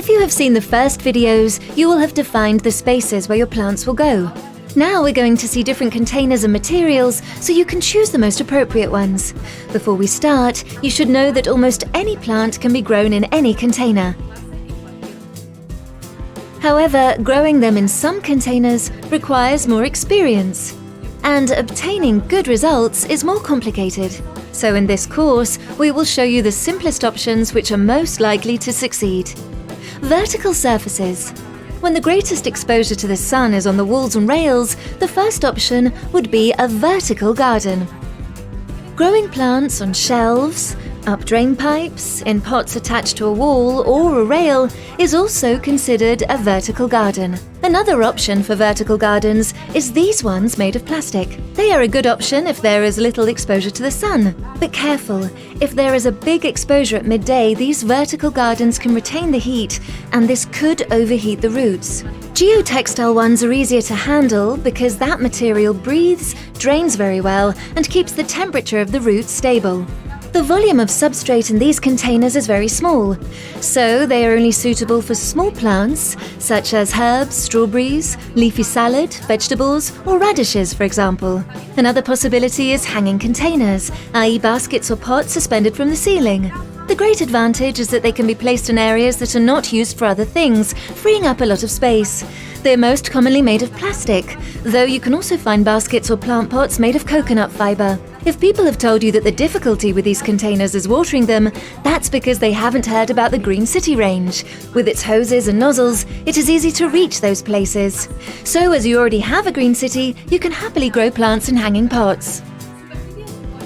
If you have seen the first videos, you will have defined the spaces where your plants will go. Now we're going to see different containers and materials so you can choose the most appropriate ones. Before we start, you should know that almost any plant can be grown in any container. However, growing them in some containers requires more experience, and obtaining good results is more complicated. So in this course, we will show you the simplest options which are most likely to succeed. Vertical surfaces. When the greatest exposure to the sun is on the walls and rails, the first option would be a vertical garden. Growing plants on shelves, up drain pipes, in pots attached to a wall or a rail is also considered a vertical garden. Another option for vertical gardens is these ones made of plastic. They are a good option if there is little exposure to the sun. But careful, if there is a big exposure at midday, these vertical gardens can retain the heat, and this could overheat the roots. Geotextile ones are easier to handle because that material breathes, drains very well, and keeps the temperature of the roots stable. The volume of substrate in these containers is very small, so they are only suitable for small plants such as herbs, strawberries, leafy salad, vegetables, or radishes, for example. Another possibility is hanging containers, i.e. baskets or pots suspended from the ceiling. The great advantage is that they can be placed in areas that are not used for other things, freeing up a lot of space. They're most commonly made of plastic, though you can also find baskets or plant pots made of coconut fiber. If people have told you that the difficulty with these containers is watering them, that's because they haven't heard about the GreenCity range. With its hoses and nozzles, it is easy to reach those places. So as you already have a GreenCity, you can happily grow plants in hanging pots.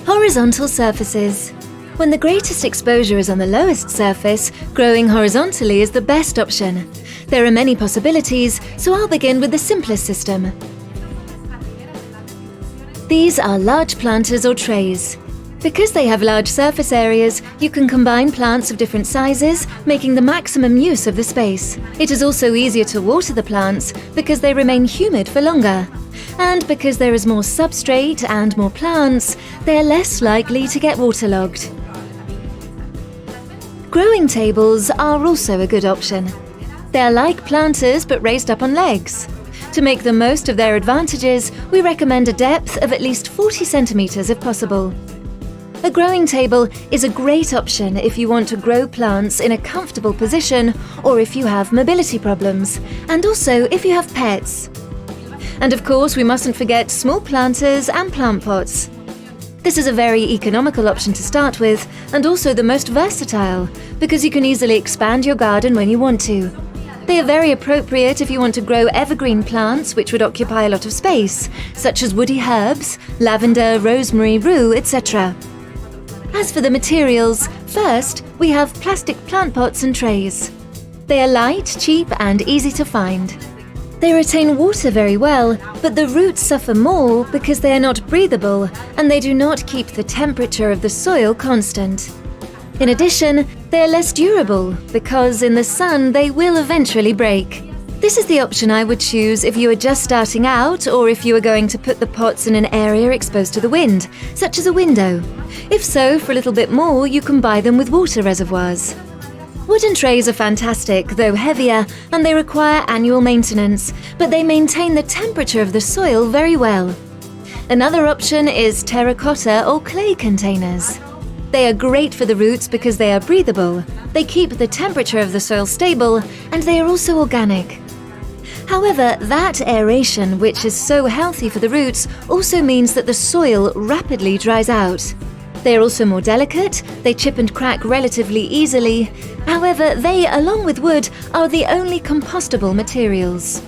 Horizontal surfaces. When the greatest exposure is on the lowest surface, growing horizontally is the best option. There are many possibilities, so I'll begin with the simplest system. These are large planters or trays. Because they have large surface areas, you can combine plants of different sizes, making the maximum use of the space. It is also easier to water the plants because they remain humid for longer. And because there is more substrate and more plants, they are less likely to get waterlogged. Growing tables are also a good option. They are like planters but raised up on legs. To make the most of their advantages, we recommend a depth of at least 40 centimeters if possible. A growing table is a great option if you want to grow plants in a comfortable position or if you have mobility problems, and also if you have pets. And of course, we mustn't forget small planters and plant pots. This is a very economical option to start with, and also the most versatile, because you can easily expand your garden when you want to. They are very appropriate if you want to grow evergreen plants which would occupy a lot of space, such as woody herbs, lavender, rosemary, rue, etc. As for the materials, first we have plastic plant pots and trays. They are light, cheap and easy to find. They retain water very well, but the roots suffer more because they are not breathable and they do not keep the temperature of the soil constant. In addition, they are less durable because in the sun they will eventually break. This is the option I would choose if you are just starting out or if you are going to put the pots in an area exposed to the wind, such as a window. If so, for a little bit more, you can buy them with water reservoirs. Wooden trays are fantastic, though heavier, and they require annual maintenance, but they maintain the temperature of the soil very well. Another option is terracotta or clay containers. They are great for the roots because they are breathable, they keep the temperature of the soil stable, and they are also organic. However, that aeration, which is so healthy for the roots, also means that the soil rapidly dries out. They are also more delicate, they chip and crack relatively easily. However, they, along with wood, are the only compostable materials.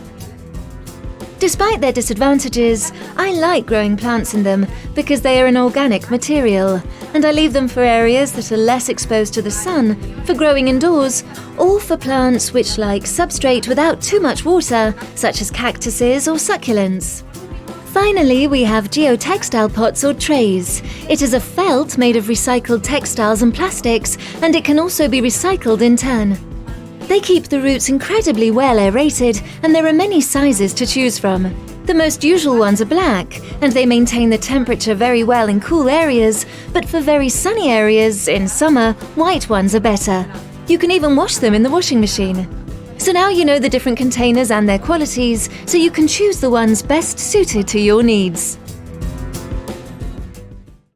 Despite their disadvantages, I like growing plants in them because they are an organic material, and I leave them for areas that are less exposed to the sun, for growing indoors, or for plants which like substrate without too much water, such as cactuses or succulents. Finally, we have geotextile pots or trays. It is a felt made of recycled textiles and plastics, and it can also be recycled in turn. They keep the roots incredibly well aerated, and there are many sizes to choose from. The most usual ones are black, and they maintain the temperature very well in cool areas, but for very sunny areas in summer, white ones are better. You can even wash them in the washing machine. So now you know the different containers and their qualities, so you can choose the ones best suited to your needs.